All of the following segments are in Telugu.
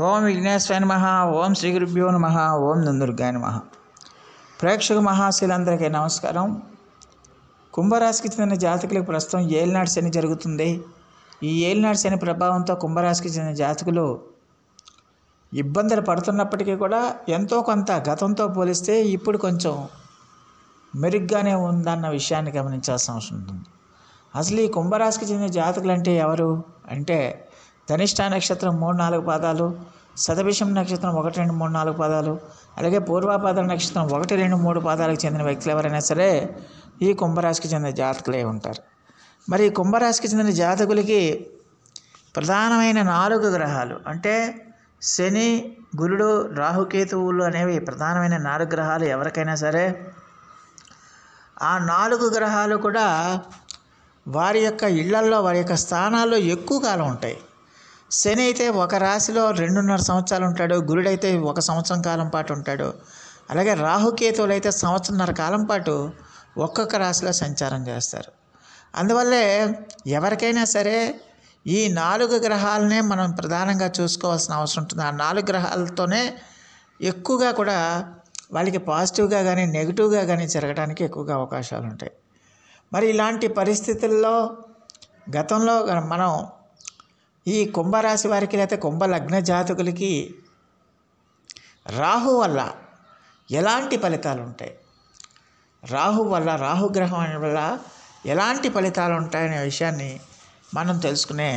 ఓం విఘ్నేశ్వరాయ నమః. ఓం శ్రీ గురుభ్యో నమః. ఓం దుర్గాయ నమః. ప్రేక్షక మహాశీలందరికీ నమస్కారం. కుంభరాశికి చెందిన జాతకులకు ప్రస్తుతం ఏలినాటి శని జరుగుతుంది. ఈ ఏలినాటి శని ప్రభావంతో కుంభరాశికి చెందిన జాతకులు ఇబ్బందులు పడుతున్నప్పటికీ కూడా ఎంతో కొంత గతంతో పోలిస్తే ఇప్పుడు కొంచెం మెరుగ్గానే ఉందన్న విషయాన్ని గమనించాల్సిన అవసరం ఉంటుంది. అసలు ఈ కుంభరాశికి చెందిన జాతకులు అంటే ఎవరు అంటే ధనిష్ట నక్షత్రం 3-4 పాదాలు, శతభిషం నక్షత్రం 1, 2, 3, 4 పాదాలు, అలాగే పూర్వాపాద నక్షత్రం 1, 2, 3 పాదాలకు చెందిన వ్యక్తులు ఎవరైనా సరే ఈ కుంభరాశికి చెందిన జాతకులే ఉంటారు. మరి ఈ కుంభరాశికి చెందిన జాతకులకి ప్రధానమైన 4 గ్రహాలు అంటే శని, గురుడు, రాహుకేతువులు అనేవి ప్రధానమైన 4 గ్రహాలు. ఎవరికైనా సరే ఆ 4 గ్రహాలు కూడా వారి యొక్క ఇళ్లల్లో, వారి యొక్క స్థానాల్లో ఎక్కువ కాలం ఉంటాయి. శని అయితే ఒక రాశిలో 2.5 సంవత్సరాలు ఉంటాడు, గురుడైతే 1 సంవత్సరం కాలం పాటు ఉంటాడు, అలాగే రాహుకేతువులు అయితే 1.5 సంవత్సరం కాలం పాటు ఒక్కొక్క రాశిలో సంచారం చేస్తారు. అందువల్లే ఎవరికైనా సరే ఈ 4 గ్రహాలనే మనం ప్రధానంగా చూసుకోవాల్సిన అవసరం ఉంటుంది. ఆ 4 గ్రహాలతోనే ఎక్కువగా కూడా వాళ్ళకి పాజిటివ్గా కానీ నెగిటివ్గా కానీ జరగడానికి ఎక్కువగా అవకాశాలు ఉంటాయి. మరి ఇలాంటి పరిస్థితుల్లో గతంలో మనం ఈ కుంభరాశి వారికి లేకపోతే కుంభ లగ్న జాతకులకి రాహు వల్ల ఎలాంటి ఫలితాలు ఉంటాయి, రాహుగ్రహం వల్ల ఎలాంటి ఫలితాలు ఉంటాయనే విషయాన్ని మనం తెలుసుకునే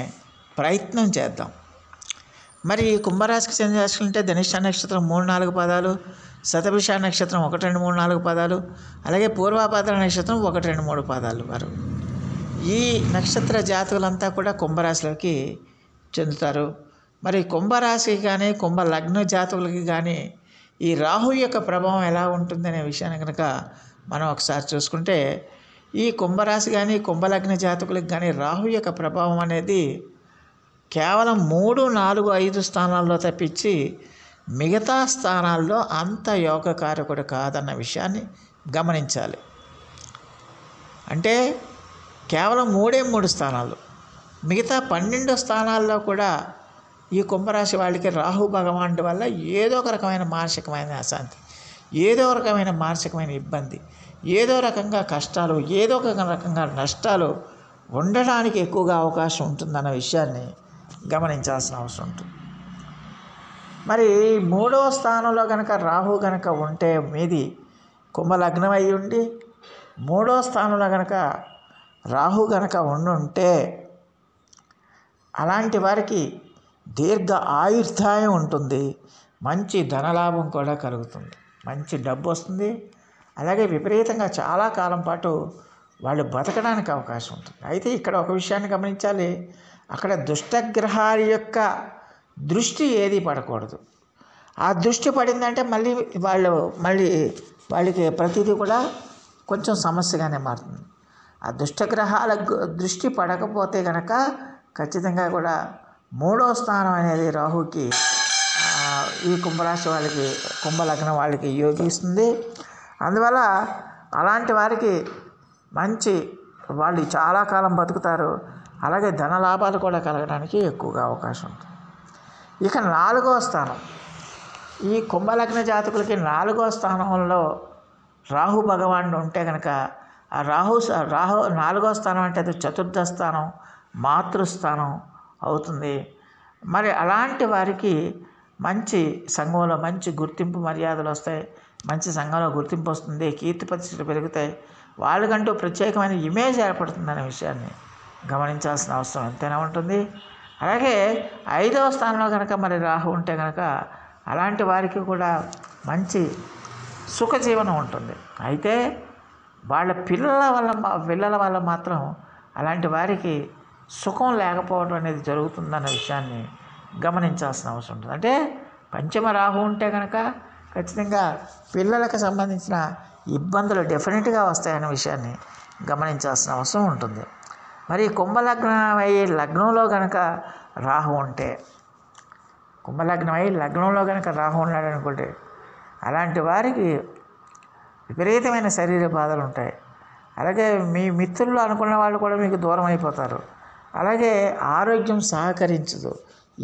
ప్రయత్నం చేద్దాం. మరి కుంభరాశికి చెందిన రాశులు అంటే ధనిష్ట నక్షత్రం 3-4 పాదాలు, శతభిష నక్షత్రం 1, 2, 3, 4 పాదాలు, అలాగే పూర్వాపాద నక్షత్రం 1, 2, 3 పాదాలు వారు. ఈ నక్షత్ర జాతకులంతా కూడా కుంభరాశిలోకి చెందుతారు. మరి కుంభరాశికి కానీ కుంభ లగ్న జాతకులకి కానీ ఈ రాహు యొక్క ప్రభావం ఎలా ఉంటుందనే విషయాన్ని కనుక మనం ఒకసారి చూసుకుంటే ఈ కుంభరాశి కానీ కుంభలగ్న జాతకులకు కానీ రాహు యొక్క ప్రభావం అనేది కేవలం 3, 4, 5 స్థానాల్లో తప్పించి మిగతా స్థానాల్లో అంత యోగకారకుడు కాదన్న విషయాన్ని గమనించాలి. అంటే కేవలం 3 స్థానాలు, మిగతా 12 స్థానాల్లో కూడా ఈ కుంభరాశి వాళ్ళకి రాహు భగవానుడి వల్ల ఏదో ఒక రకమైన మానసికమైన అశాంతి, ఏదో ఒక రకమైన మానసికమైన ఇబ్బంది, ఏదో రకంగా కష్టాలు, ఏదో ఒక రకంగా నష్టాలు ఉండడానికి ఎక్కువగా అవకాశం ఉంటుందన్న విషయాన్ని గమనించాల్సిన అవసరం ఉంటుంది. మరి 3వ స్థానంలో కనుక రాహు కనుక ఉంటే మీది కుంభలగ్నం అయి ఉండి 3వ స్థానంలో కనుక రాహు కనుక ఉండుంటే అలాంటి వారికి దీర్ఘ ఆయుర్దాయం ఉంటుంది, మంచి ధనలాభం కూడా కలుగుతుంది, మంచి డబ్బు వస్తుంది, అలాగే విపరీతంగా చాలా కాలం పాటు వాళ్ళు బతకడానికి అవకాశం ఉంటుంది. అయితే ఇక్కడ ఒక విషయాన్ని గమనించాలి, అక్కడ దుష్టగ్రహాల యొక్క దృష్టి ఏది పడకూడదు. ఆ దృష్టి పడిందంటే వాళ్ళకి ప్రతిదీ కూడా కొంచెం సమస్యగానే మారుతుంది. ఆ దుష్టగ్రహాల దృష్టి పడకపోతే కనుక ఖచ్చితంగా కూడా 3వ స్థానం అనేది రాహుకి ఈ కుంభరాశి వాళ్ళకి, కుంభలగ్నం వాళ్ళకి యోగిస్తుంది. అందువల్ల అలాంటి వారికి వాళ్ళు చాలా కాలం బతుకుతారు, అలాగే ధన లాభాలు కూడా కలగడానికి ఎక్కువగా అవకాశం ఉంటుంది. ఇక 4వ స్థానం, ఈ కుంభలగ్న జాతకులకి 4వ స్థానంలో రాహు భగవానుడు ఉంటే కనుక ఆ రాహు 4వ స్థానం అంటే అది చతుర్థ స్థానం, మాతృస్థానం అవుతుంది. మరి అలాంటి వారికి మంచి సంఘంలో మంచి గుర్తింపు మర్యాదలు వస్తాయి, మంచి సంఘంలో గుర్తింపు వస్తుంది, కీర్తి ప్రతిష్టలు పెరుగుతాయి, వాళ్ళకంటూ ప్రత్యేకమైన ఇమేజ్ ఏర్పడుతుందనే విషయాన్ని గమనించాల్సిన అవసరం ఎంతైనా ఉంటుంది. అలాగే 5వ స్థానంలో కనుక మరి రాహు ఉంటే కనుక అలాంటి వారికి కూడా మంచి సుఖజీవనం ఉంటుంది. అయితే వాళ్ళ పిల్లల వల్ల మాత్రం అలాంటి వారికి సుఖం లేకపోవడం అనేది జరుగుతుందన్న విషయాన్ని గమనించాల్సిన అవసరం ఉంటుంది. అంటే పంచమ రాహు ఉంటే కనుక ఖచ్చితంగా పిల్లలకు సంబంధించిన ఇబ్బందులు డెఫినెట్గా వస్తాయనే విషయాన్ని గమనించాల్సిన అవసరం ఉంటుంది. మరి కుంభలగ్నం అయ్యి లగ్నంలో కనుక రాహు ఉంటే, కుంభలగ్నం అయ్యి లగ్నంలో కనుక రాహు ఉన్నాడు అనుకుంటే అలాంటి వారికి విపరీతమైన శరీర బాధలు ఉంటాయి. అలాగే మీ మిత్రులు అనుకున్న వాళ్ళు కూడా మీకు దూరం అయిపోతారు. అలాగే ఆరోగ్యం సహకరించదు,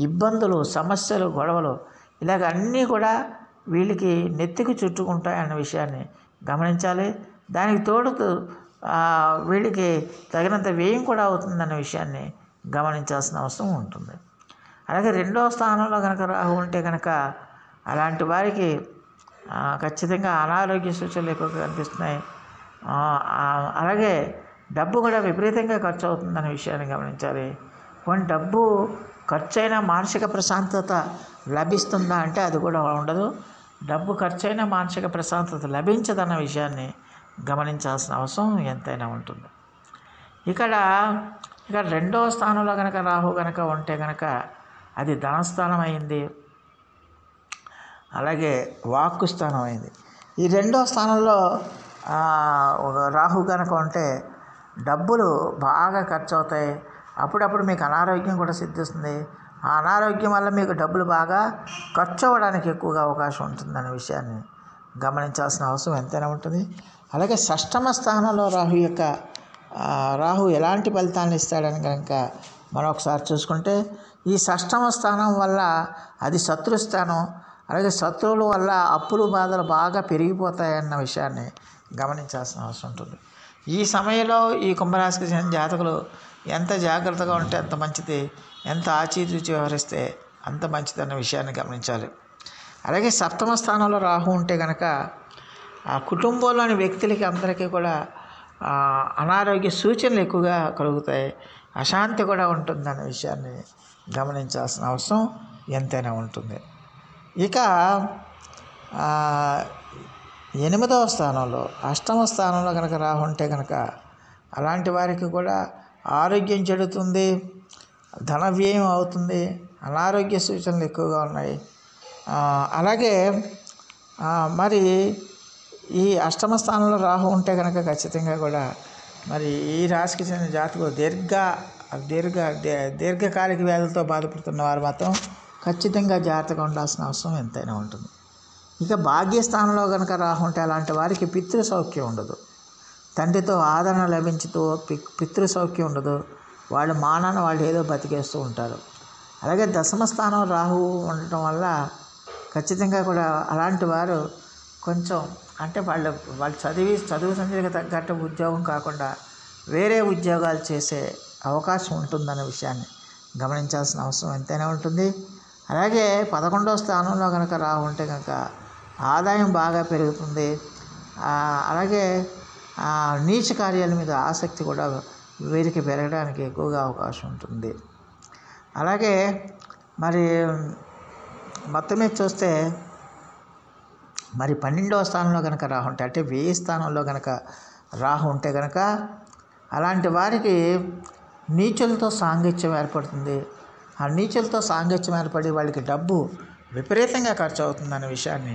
ఇబ్బందులు, సమస్యలు, గొడవలు ఇలాగ అన్నీ కూడా వీళ్ళకి నెత్తికి చుట్టుకుంటాయన్న విషయాన్ని గమనించాలి. దానికి తోడు వీళ్ళకి తగినంత వ్యయం కూడా అవుతుందన్న విషయాన్ని గమనించాల్సిన అవసరం ఉంటుంది. అలాగే 2వ స్థానంలో కనుక రాహు ఉంటే కనుక అలాంటి వారికి ఖచ్చితంగా అనారోగ్య సూచనలు ఎక్కువగా కనిపిస్తున్నాయి. అలాగే డబ్బు కూడా విపరీతంగా ఖర్చు అవుతుందనే విషయాన్ని గమనించాలి. కొన్ని డబ్బు ఖర్చు అయినా మానసిక ప్రశాంతత లభిస్తుందా అంటే అది కూడా ఉండదు. డబ్బు ఖర్చు అయినా మానసిక ప్రశాంతత లభించదన్న విషయాన్ని గమనించాల్సిన అవసరం ఎంతైనా ఉంటుంది. ఇక్కడ 2వ స్థానంలో కనుక రాహు కనుక ఉంటే కనుక అది ధనస్థానం అయింది, అలాగే వాక్కు స్థానం అయింది. ఈ 2వ స్థానంలో రాహు కనుక ఉంటే డబ్బులు బాగా ఖర్చు అవుతాయి. అప్పుడప్పుడు మీకు అనారోగ్యం కూడా సిద్ధిస్తుంది. ఆ అనారోగ్యం వల్ల మీకు డబ్బులు బాగా ఖర్చు అవ్వడానికి ఎక్కువగా అవకాశం ఉంటుందనే విషయాన్ని గమనించాల్సిన అవసరం ఎంతైనా ఉంటుంది. అలాగే 6వ స్థానంలో రాహు ఎలాంటి ఫలితాలను ఇస్తాడని కనుక మనం ఒకసారి చూసుకుంటే ఈ 6వ స్థానం వల్ల అది శత్రుస్థానం. అలాగే శత్రువుల వల్ల అప్పులు బాధలు బాగా పెరిగిపోతాయన్న విషయాన్ని గమనించాల్సిన అవసరం ఉంటుంది. ఈ సమయంలో ఈ కుంభరాశికి చెందిన జాతకులు ఎంత జాగ్రత్తగా ఉంటే అంత మంచిది, ఎంత ఆచితూచి వ్యవహరిస్తే అంత మంచిది అన్న విషయాన్ని గమనించాలి. అలాగే 7వ స్థానంలో రాహు ఉంటే కనుక ఆ కుటుంబంలోని వ్యక్తులకి అందరికీ కూడా అనారోగ్య సూచనలు ఎక్కువగా కలుగుతాయి, అశాంతి కూడా ఉంటుందన్న విషయాన్ని గమనించాల్సిన అవసరం ఎంతైనా ఉంటుంది. ఇక 8వ స్థానంలో 8వ స్థానంలో కనుక రాహు ఉంటే కనుక అలాంటి వారికి కూడా ఆరోగ్యం చెడుతుంది, ధన వ్యయం అవుతుంది, అనారోగ్య సూచనలు ఎక్కువగా ఉన్నాయి. అలాగే మరి ఈ 8వ స్థానంలో రాహు ఉంటే కనుక ఖచ్చితంగా కూడా మరి ఈ రాశికి చెందిన జాతకులు దీర్ఘకాలిక వ్యాధులతో బాధపడుతున్న వారు మాత్రం ఖచ్చితంగా జాగ్రత్తగా ఉండాల్సిన అవసరం ఎంతైనా ఉంటుంది. ఇక భాగ్యస్థానంలో కనుక రాహు ఉంటే అలాంటి వారికి పితృ సౌఖ్యం ఉండదు, తండ్రితో ఆదరణ లభించుతూ పితృ సౌఖ్యం ఉండదు, వాళ్ళు మానాన వాళ్ళు ఏదో బతికేస్తూ ఉంటారు. అలాగే 10వ స్థానం రాహు ఉండటం వల్ల ఖచ్చితంగా కూడా అలాంటి వారు కొంచెం అంటే వాళ్ళు చదువు సంధ్యకు తగ్గట్టు ఉద్యోగం కాకుండా వేరే ఉద్యోగాలు చేసే అవకాశం ఉంటుందనే విషయాన్ని గమనించాల్సిన అవసరం ఎంతైనా ఉంటుంది. అలాగే 11వ స్థానంలో కనుక రాహు ఉంటే కనుక ఆదాయం బాగా పెరుగుతుంది. అలాగే నీచ కార్యాల మీద ఆసక్తి కూడా వీరికి పెరగడానికి ఎక్కువగా అవకాశం ఉంటుంది. అలాగే మరి మొత్తం మీద చూస్తే మరి 12వ స్థానంలో కనుక రాహు ఉంటే అంటే వ్యయ స్థానంలో కనుక రాహు ఉంటే కనుక అలాంటి వారికి నీచులతో సాంగత్యం ఏర్పడుతుంది. ఆ నీచులతో సాంగత్యం ఏర్పడి వాళ్ళకి డబ్బు విపరీతంగా ఖర్చు అవుతుందనే విషయాన్ని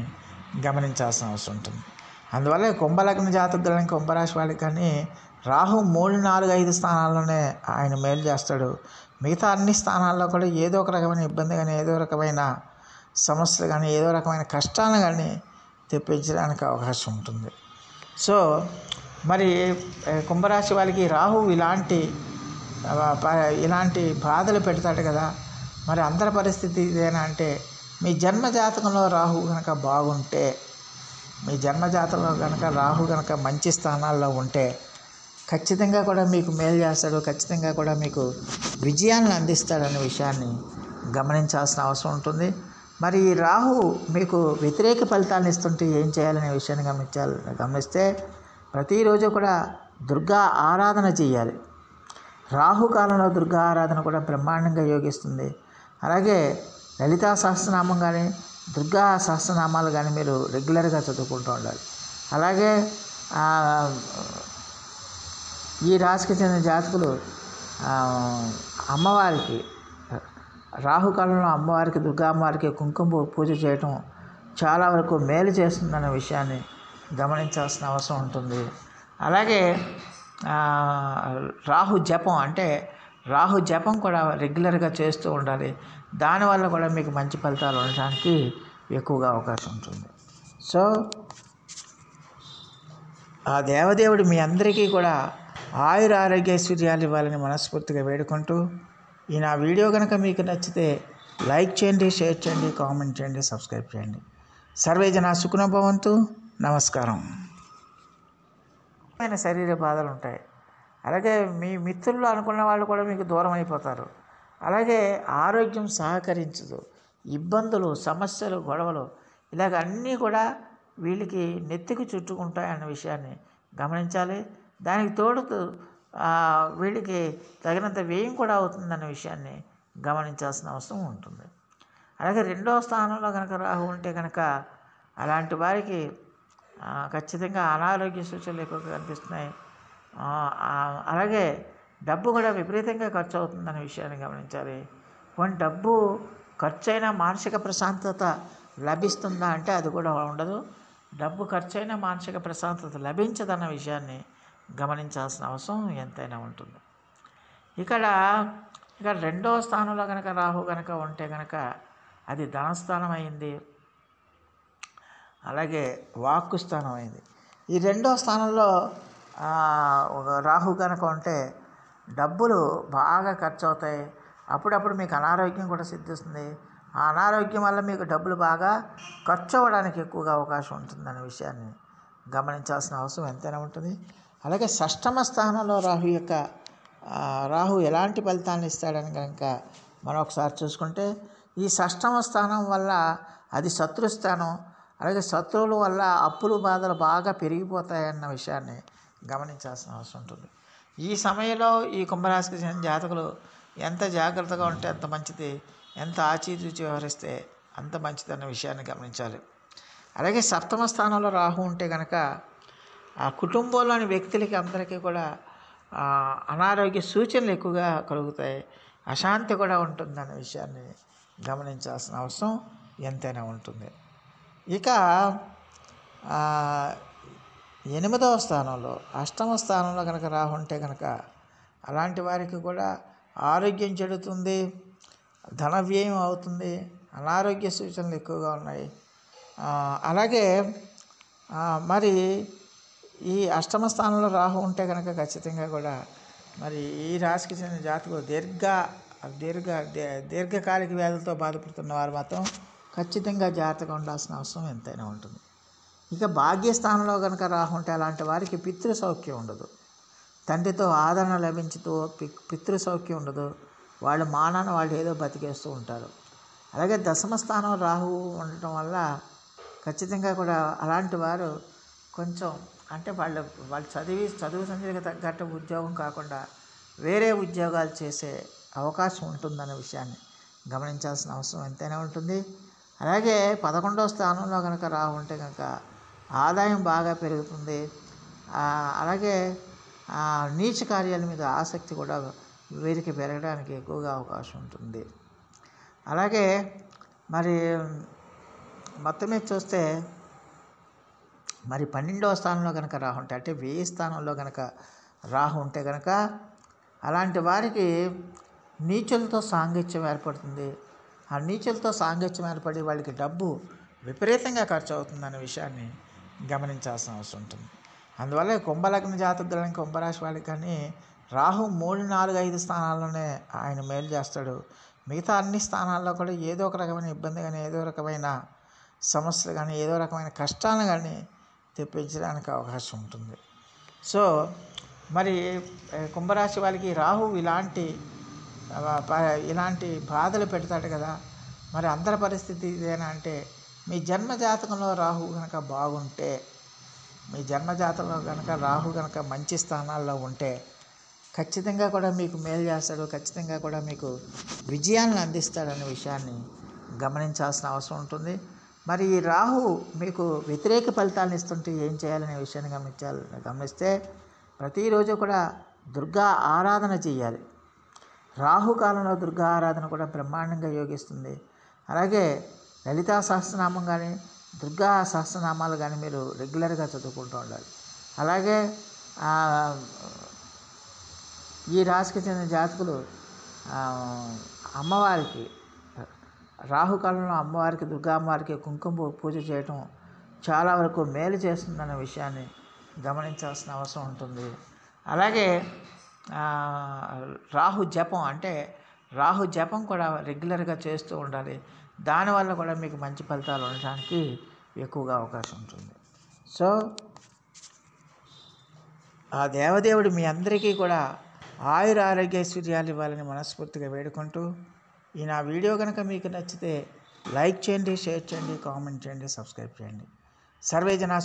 గమనించాల్సిన అవసరం ఉంటుంది. అందువల్ల కుంభలగ్న జాతకులని కుంభరాశి వాళ్ళకి కానీ రాహు 3, 4, 5 స్థానాల్లోనే ఆయన మేలు చేస్తాడు. మిగతా అన్ని స్థానాల్లో కూడా ఏదో ఒక రకమైన ఇబ్బంది కానీ, ఏదో రకమైన సమస్యలు కానీ, ఏదో రకమైన కష్టాలు కానీ తెప్పించడానికి అవకాశం ఉంటుంది. సో మరి కుంభరాశి వాళ్ళకి రాహు ఇలాంటి బాధలు పెడతాడు కదా. మరి అందరి పరిస్థితి ఇదేనా అంటే మీ జన్మజాతకంలో రాహు కనుక బాగుంటే, మీ జన్మజాతకంలో కనుక రాహు కనుక మంచి స్థానాల్లో ఉంటే ఖచ్చితంగా కూడా మీకు మేలు చేస్తాడు, ఖచ్చితంగా కూడా మీకు విజయాన్ని అందిస్తాడనే విషయాన్ని గమనించాల్సిన అవసరం ఉంటుంది. మరి ఈ రాహు మీకు వ్యతిరేక ఫలితాలను ఇస్తుంటే ఏం చేయాలనే విషయాన్ని గమనిస్తే ప్రతిరోజు కూడా దుర్గా ఆరాధన చేయాలి. రాహుకాలంలో దుర్గా ఆరాధన కూడా బ్రహ్మాండంగా యోగిస్తుంది. అలాగే లలితా సహస్రనామం కానీ, దుర్గా సహస్రనామాలు కానీ మీరు రెగ్యులర్గా చదువుకుంటూ ఉండాలి. అలాగే ఈ రాశికి చెందిన జాతకులు అమ్మవారికి రాహుకాలంలో అమ్మవారికి, దుర్గా అమ్మవారికి కుంకుమ పూజ చేయటం చాలా వరకు మేలు చేస్తుందన్న విషయాన్ని గమనించాల్సిన అవసరం ఉంటుంది. అలాగే రాహు జపం కూడా రెగ్యులర్గా చేస్తూ ఉండాలి. దానివల్ల కూడా మీకు మంచి ఫలితాలు ఉండడానికి ఎక్కువగా అవకాశం ఉంటుంది. సో ఆ దేవదేవుడు మీ అందరికీ కూడా ఆయుర ఆరోగ్య ఐశ్వర్యాలు ఇవ్వాలని మనస్ఫూర్తిగా వేడుకుంటూ, ఈ నా వీడియో కనుక మీకు నచ్చితే లైక్ చేయండి, షేర్ చేయండి, కామెంట్ చేయండి, సబ్స్క్రైబ్ చేయండి. సర్వే జన సుఖినో భవంతు. నమస్కారం. శరీర బాధలు ఉంటాయి. అలాగే మీ మిత్రులు అనుకున్న వాళ్ళు కూడా మీకు దూరం అయిపోతారు. అలాగే ఆరోగ్యం సహకరించదు. ఇబ్బందులు, సమస్యలు, గొడవలు ఇలాగ అన్నీ కూడా వీళ్ళకి నెత్తికి చుట్టుకుంటాయన్న విషయాన్ని గమనించాలి. దానికి తోడు వీళ్ళకి తగినంత వ్యయం కూడా అవుతుందన్న విషయాన్ని గమనించాల్సిన అవసరం ఉంటుంది. అలాగే 2వ స్థానంలో కనుక రాహు ఉంటే కనుక అలాంటి వారికి ఖచ్చితంగా అనారోగ్య సూచనలు ఎక్కువగా కనిపిస్తున్నాయి. అలాగే డబ్బు కూడా విపరీతంగా ఖర్చు అవుతుందనే విషయాన్ని గమనించాలి. కొన్ని డబ్బు ఖర్చు అయినా మానసిక ప్రశాంతత లభిస్తుందా అంటే అది కూడా ఉండదు. డబ్బు ఖర్చు అయినా మానసిక ప్రశాంతత లభించదన్న విషయాన్ని గమనించాల్సిన అవసరం ఎంతైనా ఉంటుంది. ఇక్కడ 2వ స్థానంలో కనుక రాహు కనుక ఉంటే కనుక అది ధనస్థానం అయింది, అలాగే వాక్కు స్థానం అయింది. ఈ 2వ స్థానంలో రాహు కనుక ఉంటే డబ్బులు బాగా ఖర్చు అవుతాయి. అప్పుడప్పుడు మీకు అనారోగ్యం కూడా సిద్ధిస్తుంది. ఆ అనారోగ్యం వల్ల మీకు డబ్బులు బాగా ఖర్చు అవ్వడానికి ఎక్కువగా అవకాశం ఉంటుందనే విషయాన్ని గమనించాల్సిన అవసరం ఎంతైనా ఉంటుంది. అలాగే 6వ స్థానంలో రాహు ఎలాంటి ఫలితాన్ని ఇస్తాడని కనుక మనం ఒకసారి చూసుకుంటే, ఈ 6వ స్థానం వల్ల అది శత్రుస్థానం. అలాగే శత్రువుల వల్ల అప్పులు బాధలు బాగా పెరిగిపోతాయన్న విషయాన్ని గమనించాల్సిన అవసరం ఉంటుంది. ఈ సమయంలో ఈ కుంభరాశికి చెందిన జాతకులు ఎంత జాగ్రత్తగా ఉంటే అంత మంచిది, ఎంత ఆచితూచి వ్యవహరిస్తే అంత మంచిది అన్న విషయాన్ని గమనించాలి. అలాగే 7వ స్థానంలో రాహు ఉంటే కనుక ఆ కుటుంబంలోని వ్యక్తులకి అందరికీ కూడా అనారోగ్య సూచనలు ఎక్కువగా కలుగుతాయి, అశాంతి కూడా ఉంటుందన్న విషయాన్ని గమనించాల్సిన అవసరం ఎంతైనా ఉంటుంది. ఇక 8వ స్థానంలో 8వ స్థానంలో కనుక రాహు ఉంటే కనుక అలాంటి వారికి కూడా ఆరోగ్యం చెడుతుంది, ధన వ్యయం అవుతుంది, అనారోగ్య సూచనలు ఎక్కువగా ఉన్నాయి. అలాగే మరి ఈ 8వ స్థానంలో రాహు ఉంటే కనుక ఖచ్చితంగా కూడా మరి ఈ రాశికి చెందిన జాతకులు దీర్ఘకాలిక వ్యాధులతో బాధపడుతున్న వారు మాత్రం ఖచ్చితంగా జాగ్రత్తగా ఉండాల్సిన అవసరం ఎంతైనా ఉంటుంది. ఇక భాగ్యస్థానంలో కనుక రాహు ఉంటే అలాంటి వారికి పితృ సౌఖ్యం ఉండదు, తండ్రితో ఆదరణ లభించుతూ పితృ సౌఖ్యం ఉండదు. వాళ్ళు మానాన వాళ్ళు ఏదో బతికేస్తూ ఉంటారు. అలాగే 10వ స్థానం రాహు ఉండటం వల్ల ఖచ్చితంగా కూడా అలాంటి వారు కొంచెం అంటే వాళ్ళు చదువు సంధ్యకు తగ్గట్టు ఉద్యోగం కాకుండా వేరే ఉద్యోగాలు చేసే అవకాశం ఉంటుందన్న విషయాన్ని గమనించాల్సిన అవసరం ఎంతైనా ఉంటుంది. అలాగే 11వ స్థానంలో కనుక రాహు ఉంటే కనుక ఆదాయం బాగా పెరుగుతుంది. అలాగే నీచ కార్యాల మీద ఆసక్తి కూడా వీరికి పెరగడానికి ఎక్కువగా అవకాశం ఉంటుంది. అలాగే మరి మొత్తం మీద చూస్తే మరి 12వ స్థానంలో కనుక రాహు ఉంటే అంటే వ్యయ స్థానంలో కనుక రాహు ఉంటే కనుక అలాంటి వారికి నీచులతో సాంగత్యం ఏర్పడుతుంది. ఆ నీచులతో సాంగత్యం ఏర్పడి వాళ్ళకి డబ్బు విపరీతంగా ఖర్చు అవుతుందనే విషయాన్ని గమనించాల్సిన అవసరం ఉంటుంది. అందువల్ల కుంభలగ్న జాతకులని కుంభరాశి వాళ్ళకి కానీ రాహు 3, 4, 5 స్థానాల్లోనే ఆయన మేలు చేస్తాడు. మిగతా అన్ని స్థానాల్లో కూడా ఏదో ఒక రకమైన ఇబ్బంది కానీ, ఏదో రకమైన సమస్యలు కానీ, ఏదో రకమైన కష్టాలను కానీ తెప్పించడానికి అవకాశం ఉంటుంది. సో మరి కుంభరాశి వాళ్ళకి రాహు ఇలాంటి బాధలు పెడతాడు కదా. మరి అందరి పరిస్థితి ఇదేనా అంటే, మీ జన్మజాతకంలో రాహు కనుక బాగుంటే, మీ జన్మజాతకంలో కనుక రాహు కనుక మంచి స్థానాల్లో ఉంటే ఖచ్చితంగా కూడా మీకు మేలు చేస్తాడు, ఖచ్చితంగా కూడా మీకు విజయాలను అందిస్తాడనే విషయాన్ని గమనించాల్సిన అవసరం ఉంటుంది. మరి ఈ రాహు మీకు వ్యతిరేక ఫలితాలను ఇస్తుంటే ఏం చేయాలనే విషయాన్ని గమనిస్తే ప్రతిరోజు కూడా దుర్గా ఆరాధన చేయాలి. రాహుకాలంలో దుర్గా ఆరాధన కూడా బ్రహ్మాండంగా యోగిస్తుంది. అలాగే లలితా సహస్రనామం కానీ, దుర్గా సహస్రనామాలు కానీ మీరు రెగ్యులర్గా చదువుకుంటూ ఉండాలి. అలాగే ఈ రాశికి చెందిన జాతకులు అమ్మవారికి రాహుకాలంలో అమ్మవారికి, దుర్గా అమ్మవారికి కుంకుమ పూజ చేయటం చాలా వరకు మేలు చేస్తుందన్న విషయాన్ని గమనించాల్సిన అవసరం ఉంటుంది. అలాగే రాహు జపం అంటే రాహు జపం కూడా రెగ్యులర్గా చేస్తూ ఉండాలి. దానివల్ల కూడా మీకు మంచి ఫలితాలు ఉండడానికి ఎక్కువగా అవకాశం ఉంటుంది. సో ఆ దేవదేవుడు మీ అందరికీ కూడా ఆయుర ఆరోగ్యైశ్వర్యాలు ఇవ్వాలని మనస్ఫూర్తిగా వేడుకుంటూ, ఈ నా వీడియో కనుక మీకు నచ్చితే లైక్ చేయండి, షేర్ చేయండి, కామెంట్ చేయండి, సబ్స్క్రైబ్ చేయండి. సర్వే జనా